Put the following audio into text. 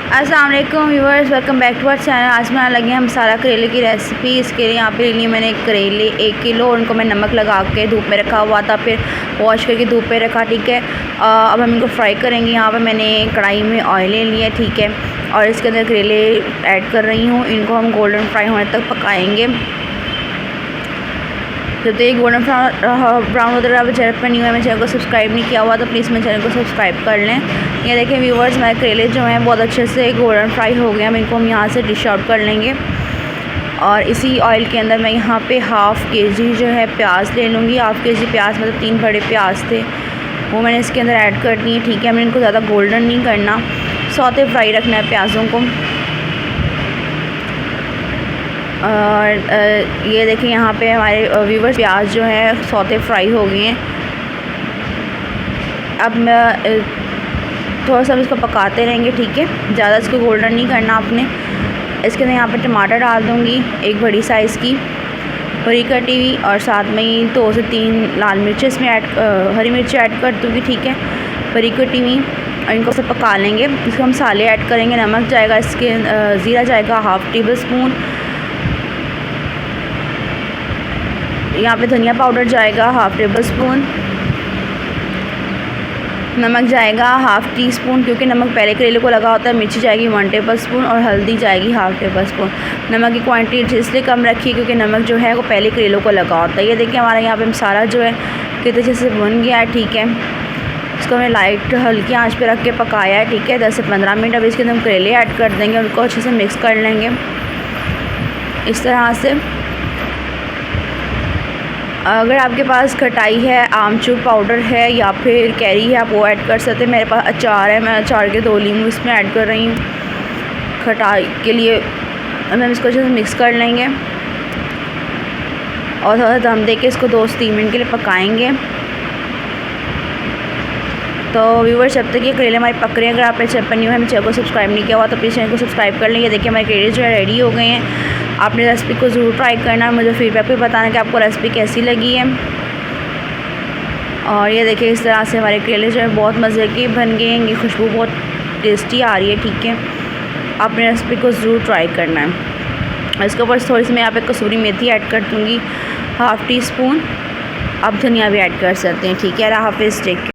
अस्सलाम वालेकुम viewers, welcome back to our channel. आज बनाने लगे हम मसाला करेले की रेसिपी। इसके लिए यहाँ पे ले लिए मैंने करेले 1 किलो। उनको मैं नमक लगा के धूप में रखा हुआ था, फिर वॉश करके धूप पे रखा। ठीक है, अब हम इनको फ्राई करेंगे। यहाँ पे मैंने कढ़ाई में ऑयल ले लिया, ठीक है, और इसके अंदर करेले ऐड कर रही हूँ। इनको हम गोल्डन फ्राई होने तक पकाएँगे। जब तक गोल्डन ब्राउन होता रहा। चैनल पर नहीं हुआ, मेरे चैनल को सब्सक्राइब नहीं किया हुआ तो प्लीज़ मेरे चैनल को सब्सक्राइब कर लें। ये देखें व्यूवर्स, हमारे करेले जो हैं बहुत अच्छे से गोल्डन फ्राई हो गए। हम इनको यहाँ से डिश आउट कर लेंगे। और इसी ऑयल के अंदर मैं यहाँ पे हाफ़ केजी जो है प्याज ले लूँगी। हाफ़ केजी प्याज मतलब 3 बड़े प्याज थे, वो मैंने इसके अंदर ऐड कर दिए। ठीक है, मैंने इनको ज़्यादा गोल्डन नहीं करना, सौते फ्राई रखना है प्याज़ों को। और ये देखें यहाँ पे हमारे व्यूवर्स प्याज जो है सौते फ्राई हो गए हैं। अब मैं थोड़ा सा इसको पकाते रहेंगे। ठीक है, ज़्यादा इसको गोल्डन नहीं करना आपने। इसके अंदर यहाँ पे टमाटर डाल दूँगी, 1 बड़ी साइज़ की बड़ी कटी हुई, और साथ में ही 2 से 3 लाल मिर्च इसमें हरी मिर्च ऐड कर दूँगी। ठीक है, बड़ी कटी हुई, और इनको सब पका लेंगे। इसको हम मसाले ऐड करेंगे। नमक जाएगा इसके, ज़ीरा जाएगा हाफ़ टेबल स्पून, यहाँ पे धनिया पाउडर जाएगा हाफ़ टेबल स्पून, नमक जाएगा हाफ़ टी स्पून, क्योंकि नमक पहले करेले को लगा होता है। मिर्ची जाएगी 1 टेबल स्पून, और हल्दी जाएगी हाफ़ टेबल स्पून। नमक की क्वांटिटी इसलिए कम रखिए क्योंकि नमक जो है वो पहले करेलों को लगा होता है। ये देखिए हमारा यहाँ पे मसाला जो है कितने अच्छे से बन गया है। ठीक है, इसको हमने लाइट हल्की आंच पे रख के पकाया है। ठीक है, 10 से 15 मिनट। अब इसके अंदर हम करेले ऐड कर देंगे, उनको अच्छे से मिक्स कर लेंगे इस तरह से। अगर आपके पास खटाई है, आमचूर पाउडर है या फिर कैरी है, आप वो ऐड कर सकते हैं। मेरे पास अचार है, मैं अचार के 2 नींबू इसमें ऐड कर रही हूँ खटाई के लिए। हम इसको अच्छे से मिक्स कर लेंगे और थोड़ा दम दे के इसको 2 से 3 मिनट के लिए पकाएंगे। तो व्यूअर्स, जब तक ये करेले हमारे पक रहे हैं, अगर आपने चैनल पर न्यू है, मेरे चैनल को सब्सक्राइब नहीं किया हुआ तो प्लीज़ चैनल को सब्सक्राइब कर लेंगे। देखिए हमारे करेले जो है रेडी हो गए हैं। आपने रेसिपी को ज़रूर ट्राई करना है, मुझे फीडबैक भी बताना कि आपको रेसिपी कैसी लगी है। और ये देखिए इस तरह से हमारे करेले जो है बहुत मज़े के बन गए हैं। ये खुशबू बहुत टेस्टी आ रही है। ठीक है, आपने रेसिपी को ज़रूर ट्राई करना है। इसके ऊपर थोड़ी सी मैं यहाँ पे कसूरी मेथी ऐड कर दूँगी, हाफ़ टी स्पून। आप धनिया भी ऐड कर सकते हैं। ठीक है, हाफ़िज़, टेक केयर।